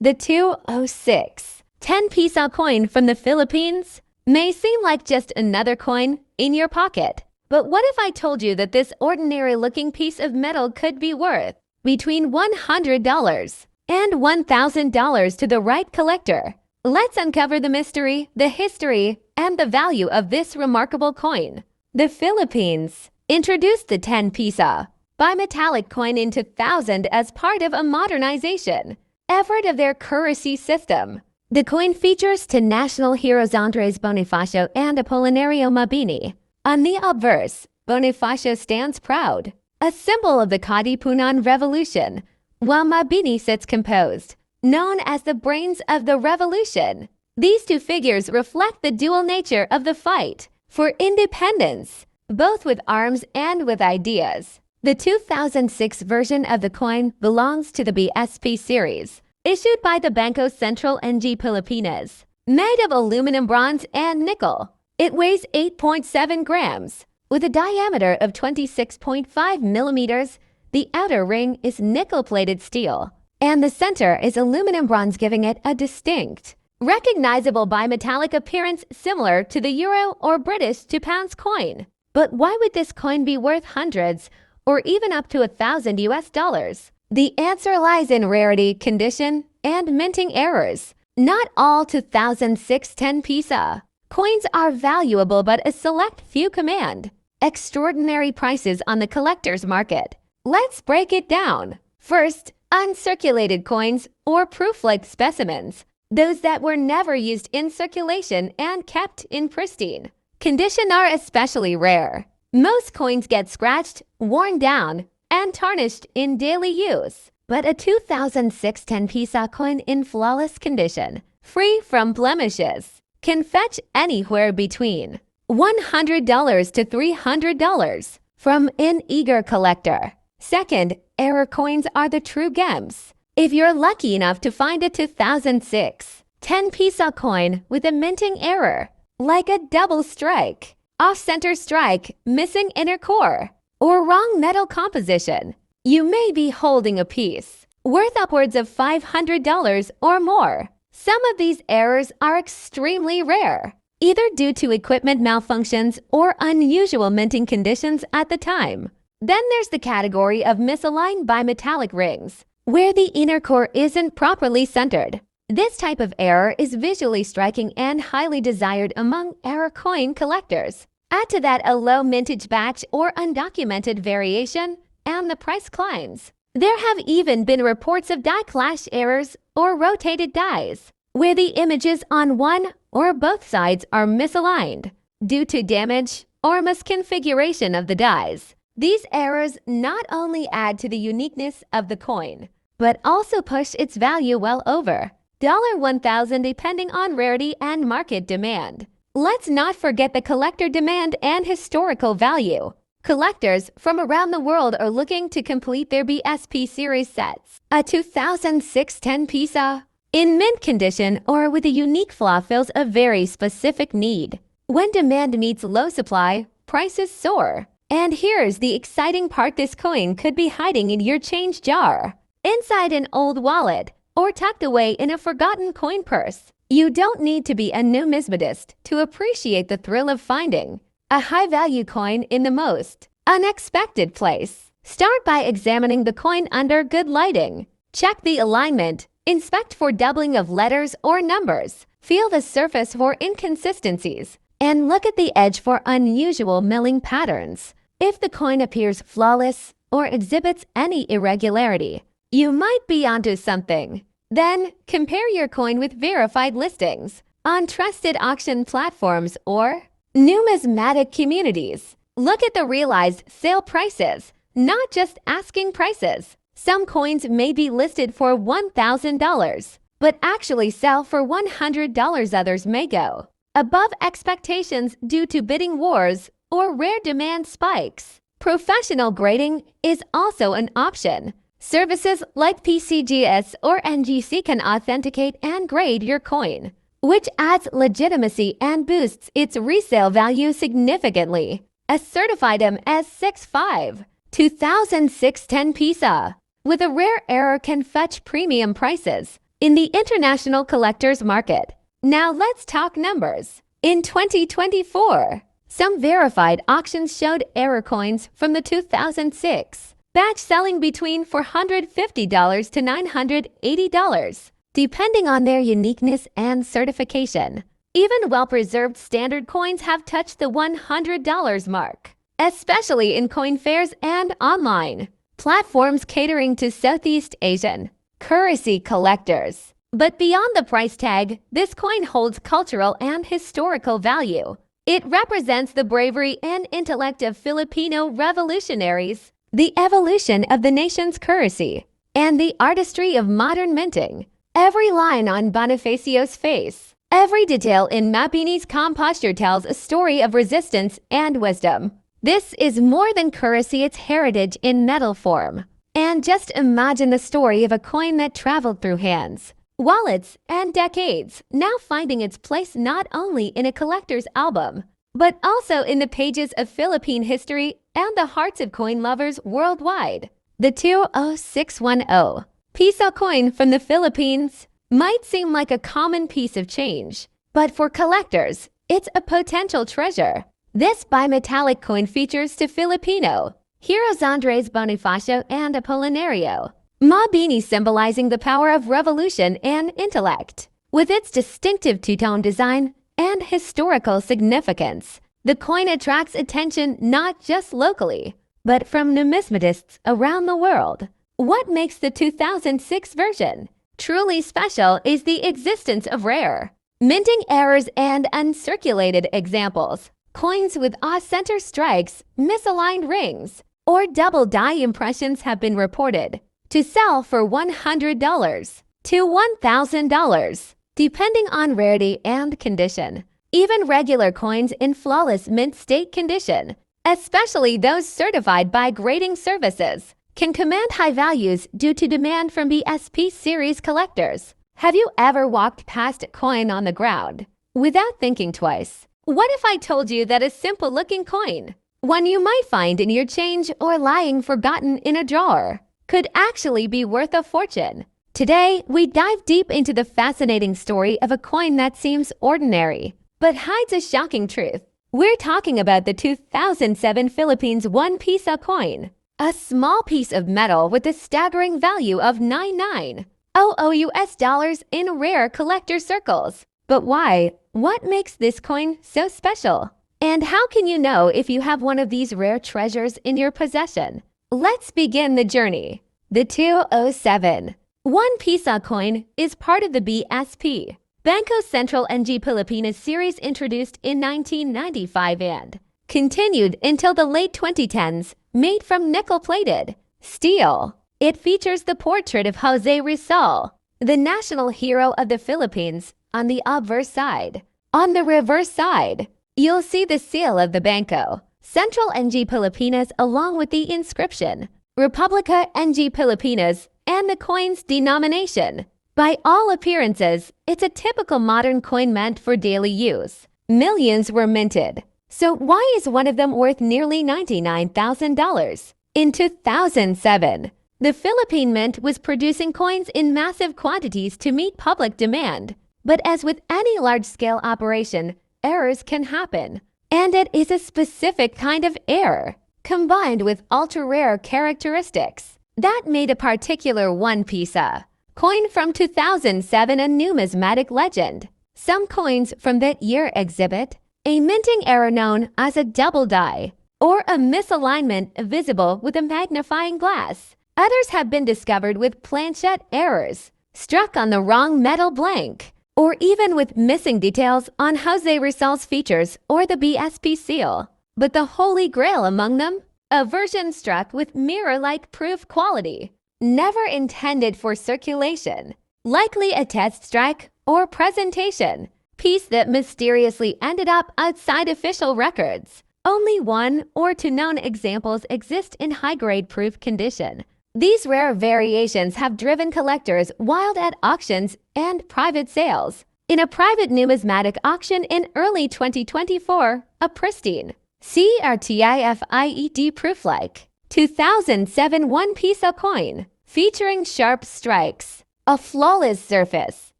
The 206 10 peso coin from the Philippines may seem like just another coin in your pocket. But what if I told you that this ordinary-looking piece of metal could be worth between $100 and $1,000 to the right collector? Let's uncover the mystery, the history, and the value of this remarkable coin. The Philippines introduced the 10 peso bimetallic coin in 2000 as part of a modernization effort of their currency system. The coin features two national heroes Andrés Bonifacio and Apolinario Mabini. On the obverse, Bonifacio stands proud, a symbol of the Katipunan Revolution, while Mabini sits composed, known as the brains of the revolution. These two figures reflect the dual nature of the fight for independence, both with arms and with ideas. The 2006 version of the coin belongs to the BSP series, issued by the Banco Central ng Pilipinas, made of aluminum, bronze, and nickel. It weighs 8.7 grams, with a diameter of 26.5 millimeters. The outer ring is nickel-plated steel, and the center is aluminum bronze, giving it a distinct, recognizable bimetallic appearance similar to the euro or British £2 coin. But why would this coin be worth hundreds or even up to $1,000? The answer lies in rarity, condition, and minting errors. Not all 2006 10 peso coins are valuable, but a select few command extraordinary prices on the collector's market. Let's break it down. First, uncirculated coins or proof-like specimens, those that were never used in circulation and kept in pristine condition, are especially rare. Most coins get scratched, worn down, and tarnished in daily use, but a 2006 10 peso coin in flawless condition, free from blemishes, can fetch anywhere between $100 to $300 from an eager collector. Second, error coins are the true gems. If you're lucky enough to find a 2006 10 peso coin with a minting error, like a double strike, off-center strike, missing inner core, or wrong metal composition, you may be holding a piece worth upwards of $500 or more. Some of these errors are extremely rare, either due to equipment malfunctions or unusual minting conditions at the time. Then there's the category of misaligned bimetallic rings, where the inner core isn't properly centered. This type of error is visually striking and highly desired among error coin collectors. Add to that a low mintage batch or undocumented variation, and the price climbs. There have even been reports of die clash errors or rotated dies, where the images on one or both sides are misaligned due to damage or misconfiguration of the dies. These errors not only add to the uniqueness of the coin, but also push its value well over $1,000 depending on rarity and market demand. Let's not forget the collector demand and historical value. Collectors from around the world are looking to complete their BSP series sets. A 2006 10 peso in mint condition or with a unique flaw fills a very specific need. When demand meets low supply, prices soar. And here's the exciting part: this coin could be hiding in your change jar, inside an old wallet, or tucked away in a forgotten coin purse. You don't need to be a numismatist to appreciate the thrill of finding a high-value coin in the most unexpected place. Start by examining the coin under good lighting. Check the alignment, inspect for doubling of letters or numbers, feel the surface for inconsistencies, and look at the edge for unusual milling patterns. If the coin appears flawless or exhibits any irregularity, you might be onto something. Then, compare your coin with verified listings on trusted auction platforms or numismatic communities. Look at the realized sale prices, not just asking prices. Some coins may be listed for $1,000, but actually sell for $100. Others may go above expectations due to bidding wars or rare demand spikes. Professional grading is also an option. Services like PCGS or NGC can authenticate and grade your coin, which adds legitimacy and boosts its resale value significantly. A certified MS65 2006 10 peso with a rare error can fetch premium prices. in the international collector's market. Now let's talk numbers. In 2024, some verified auctions showed error coins from the 2006 batch selling between $450 to $980, depending on their uniqueness and certification. Even well-preserved standard coins have touched the $100 mark, especially in coin fairs and online platforms catering to Southeast Asian currency collectors. But beyond the price tag, this coin holds cultural and historical value. It represents the bravery and intellect of Filipino revolutionaries, the evolution of the nation's currency, and the artistry of modern minting. Every line on Bonifacio's face, every detail in Mabini's calm posture tells a story of resistance and wisdom. This is more than currency, it's heritage in metal form. And just imagine the story of a coin that traveled through hands, wallets, and decades, now finding its place not only in a collector's album, but also in the pages of Philippine history and the hearts of coin lovers worldwide. The 20610 Piso coin from the Philippines might seem like a common piece of change, but for collectors, it's a potential treasure. This bimetallic coin features two Filipino heroes, Andrés Bonifacio and Apolinario Mabini, symbolizing the power of revolution and intellect. With its distinctive two-tone design and historical significance, the coin attracts attention not just locally, but from numismatists around the world. What makes the 2006 version truly special is the existence of rare minting errors and uncirculated examples. Coins with off-center strikes, misaligned rings, or double die impressions have been reported to sell for $100 to $1,000, depending on rarity and condition. Even regular coins in flawless mint state condition, especially those certified by grading services, can command high values due to demand from BSP series collectors. Have you ever walked past a coin on the ground without thinking twice? What if I told you that a simple-looking coin, one you might find in your change or lying forgotten in a drawer, could actually be worth a fortune? Today, we dive deep into the fascinating story of a coin that seems ordinary, but hides a shocking truth. We're talking about the 2007 Philippines 1 Piso coin, a small piece of metal with a staggering value of $99,000 US in rare collector circles. But why? What makes this coin so special? And how can you know if you have one of these rare treasures in your possession? Let's begin the journey. The 207 1 Piso coin is part of the BSP Bangko Sentral NG Pilipinas series, introduced in 1995 and continued until the late 2010s, made from nickel-plated steel. It features the portrait of José Rizal, the national hero of the Philippines, on the obverse side. On the reverse side, you'll see the seal of the Bangko Sentral NG Pilipinas along with the inscription Republica NG Pilipinas and the coin's denomination. By all appearances, it's a typical modern coin meant for daily use. Millions were minted. So why is one of them worth nearly $99,000? In 2007, the Philippine Mint was producing coins in massive quantities to meet public demand. But as with any large-scale operation, errors can happen. And it is a specific kind of error, combined with ultra-rare characteristics, that made a particular 1 Piso coin from 2007 a numismatic legend. Some coins from that year exhibit a minting error known as a double die, or a misalignment visible with a magnifying glass. Others have been discovered with planchette errors, struck on the wrong metal blank, or even with missing details on José Rizal's features or the BSP seal. But the holy grail among them? A version struck with mirror-like proof quality, never intended for circulation, likely a test strike or presentation piece that mysteriously ended up outside official records. Only 1 or 2 known examples exist in high-grade proof condition. These rare variations have driven collectors wild at auctions and private sales. In a private numismatic auction in early 2024, a pristine CRTIFIED proof-like 2007 1 Piso coin featuring sharp strikes, a flawless surface,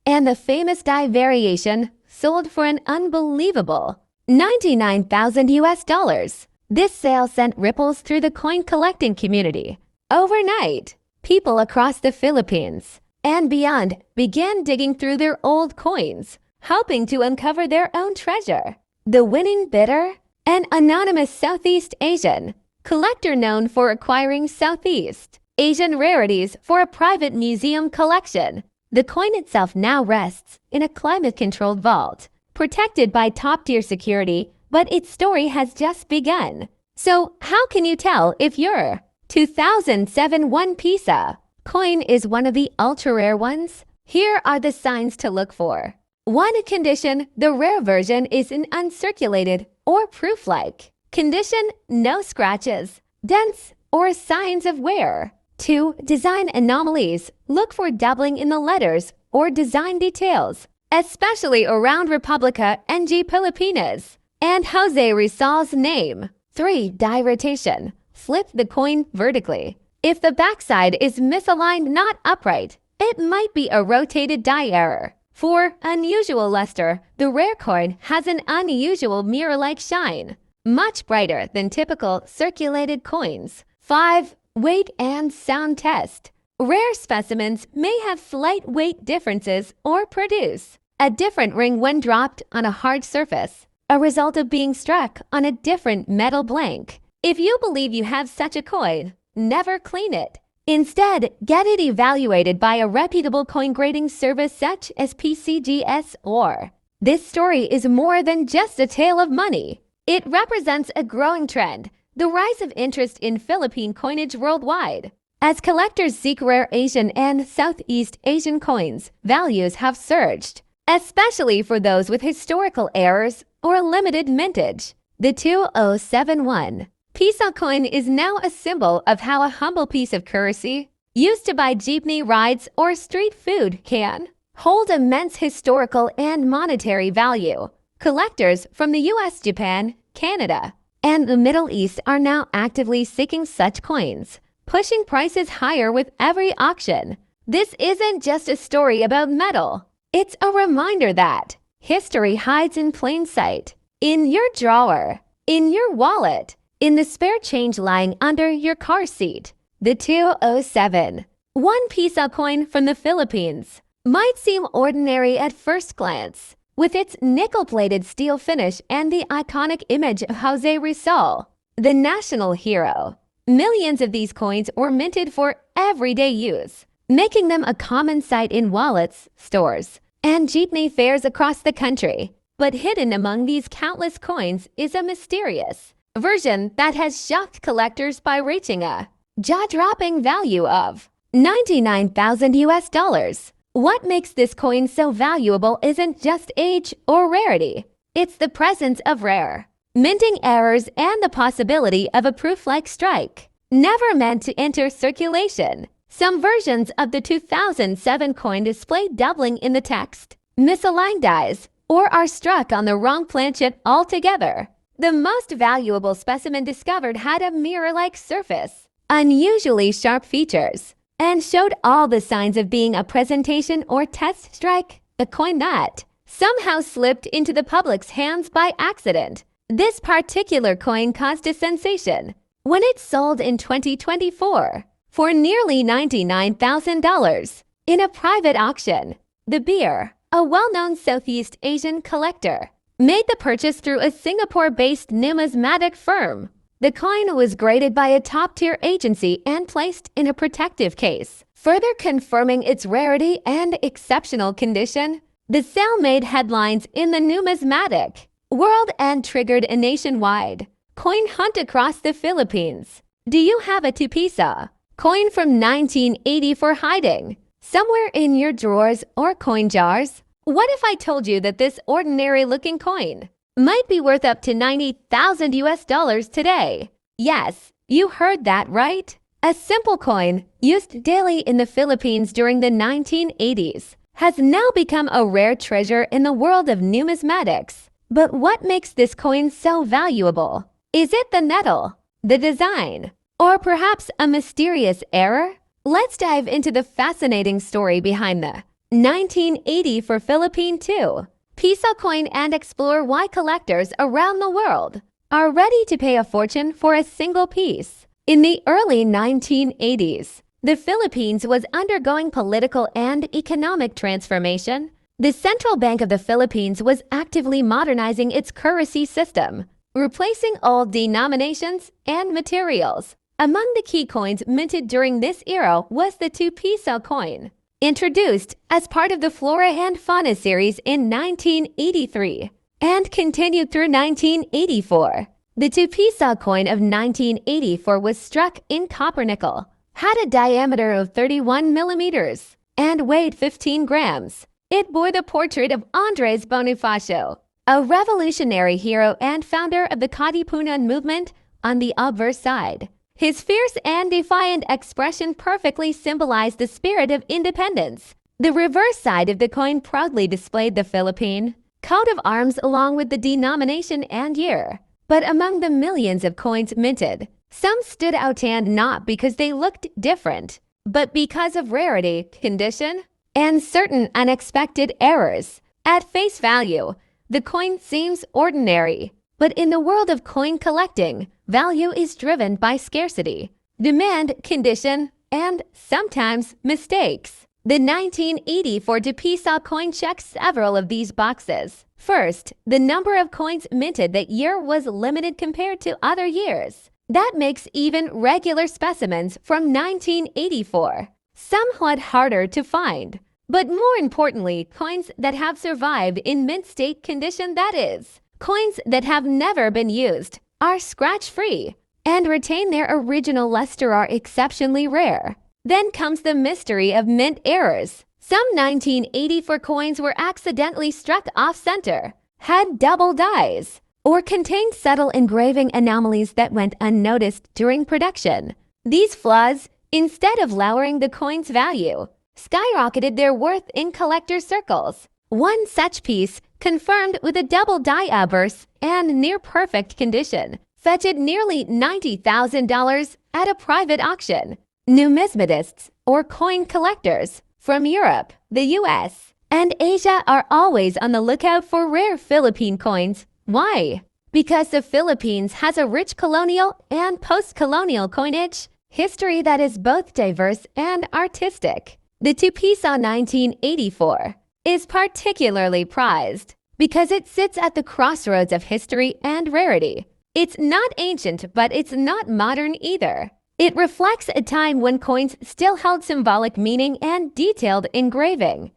and the famous die variation sold for an unbelievable $99,000. This sale sent ripples through the coin collecting community. Overnight, people across the Philippines and beyond began digging through their old coins, hoping to uncover their own treasure. The winning bidder? An anonymous Southeast Asian collector known for acquiring Southeast Asian rarities for a private museum collection. The coin itself now rests in a climate-controlled vault, protected by top-tier security, but its story has just begun. So, how can you tell if your 2007 1 Piso coin is one of the ultra-rare ones? Here are the signs to look for. 1. Condition: the rare version is in uncirculated or proof-like condition, no scratches, dents, or signs of wear. 2. Design anomalies. Look for doubling in the letters or design details, especially around Republica NG Pilipinas and José Rizal's name. 3. Die rotation. Flip the coin vertically. If the backside is misaligned, not upright, it might be a rotated die error. 4. Unusual luster. The rare coin has an unusual mirror-like shine, much brighter than typical circulated coins. 5. Weight and sound test. Rare specimens may have slight weight differences or produce a different ring when dropped on a hard surface, a result of being struck on a different metal blank. If you believe you have such a coin, never clean it. Instead, get it evaluated by a reputable coin grading service such as PCGS or. This story is more than just a tale of money. It represents a growing trend, the rise of interest in Philippine coinage worldwide. As collectors seek rare Asian and Southeast Asian coins, values have surged, especially for those with historical errors or limited mintage. The 2071 Piso coin is now a symbol of how a humble piece of currency, used to buy jeepney rides or street food, can hold immense historical and monetary value. Collectors from the US, Japan, Canada, and the Middle East are now actively seeking such coins, pushing prices higher with every auction. This isn't just a story about metal. It's a reminder that history hides in plain sight, in your drawer, in your wallet, in the spare change lying under your car seat. The 207 1 Piso coin from the Philippines might seem ordinary at first glance, with its nickel-plated steel finish and the iconic image of José Rizal, the national hero. Millions of these coins were minted for everyday use, making them a common sight in wallets, stores, and jeepney fares across the country. But hidden among these countless coins is a mysterious version that has shocked collectors by reaching a jaw-dropping value of $99,000. What makes this coin so valuable isn't just age or rarity. It's the presence of rare minting errors and the possibility of a proof-like strike, never meant to enter circulation. Some versions of the 2007 coin display doubling in the text, misaligned dies, or are struck on the wrong planchet altogether. The most valuable specimen discovered had a mirror-like surface, unusually sharp features, and showed all the signs of being a presentation or test strike, a coin that somehow slipped into the public's hands by accident. This particular coin caused a sensation when it sold in 2024 for nearly $99,000 in a private auction. The Beer, a well-known Southeast Asian collector, made the purchase through a Singapore-based numismatic firm. The coin was graded by a top-tier agency and placed in a protective case, further confirming its rarity and exceptional condition. The sale made headlines in the numismatic world and triggered a nationwide coin hunt across the Philippines. Do you have a 2 Piso coin from 1980 for hiding somewhere in your drawers or coin jars? What if I told you that this ordinary-looking coin might be worth up to $90,000 today? Yes, you heard that right. A simple coin used daily in the Philippines during the 1980s has now become a rare treasure in the world of numismatics. But what makes this coin so valuable? Is it the metal, the design, or perhaps a mysterious error? Let's dive into the fascinating story behind the 1980 for Philippine 2 Piso coin and explore why collectors around the world are ready to pay a fortune for a single piece. In the early 1980s, the Philippines was undergoing political and economic transformation. The Central Bank of the Philippines was actively modernizing its currency system, replacing old denominations and materials. Among the key coins minted during this era was the 2 Piso coin, introduced as part of the Flora and Fauna series in 1983 and continued through 1984. The 2 Piso coin of 1984 was struck in copper nickel, had a diameter of 31 millimeters, and weighed 15 grams. It bore the portrait of Andrés Bonifacio, a revolutionary hero and founder of the Katipunan movement, on the obverse side. His fierce and defiant expression perfectly symbolized the spirit of independence. The reverse side of the coin proudly displayed the Philippine coat of arms along with the denomination and year. But among the millions of coins minted, some stood out, and not because they looked different, but because of rarity, condition, and certain unexpected errors. At face value, the coin seems ordinary, but in the world of coin collecting, value is driven by scarcity, demand, condition, and sometimes mistakes. The 1984 Piso coin checks several of these boxes. First, the number of coins minted that year was limited compared to other years. That makes even regular specimens from 1984 somewhat harder to find. But more importantly, coins that have survived in mint state condition, that is, coins that have never been used, are scratch-free, and retain their original luster, are exceptionally rare. Then comes the mystery of mint errors. Some 1984 coins were accidentally struck off-center, had double dies, or contained subtle engraving anomalies that went unnoticed during production. These flaws, instead of lowering the coin's value, skyrocketed their worth in collector circles. One such piece, confirmed with a double die obverse and near-perfect condition, fetched nearly $90,000 at a private auction. Numismatists, or coin collectors, from Europe, the US, and Asia are always on the lookout for rare Philippine coins. Why? Because the Philippines has a rich colonial and post-colonial coinage history that is both diverse and artistic. The 2 Piso 1984 is particularly prized because it sits at the crossroads of history and rarity. It's not ancient, but it's not modern either. It reflects a time when coins still held symbolic meaning and detailed engraving.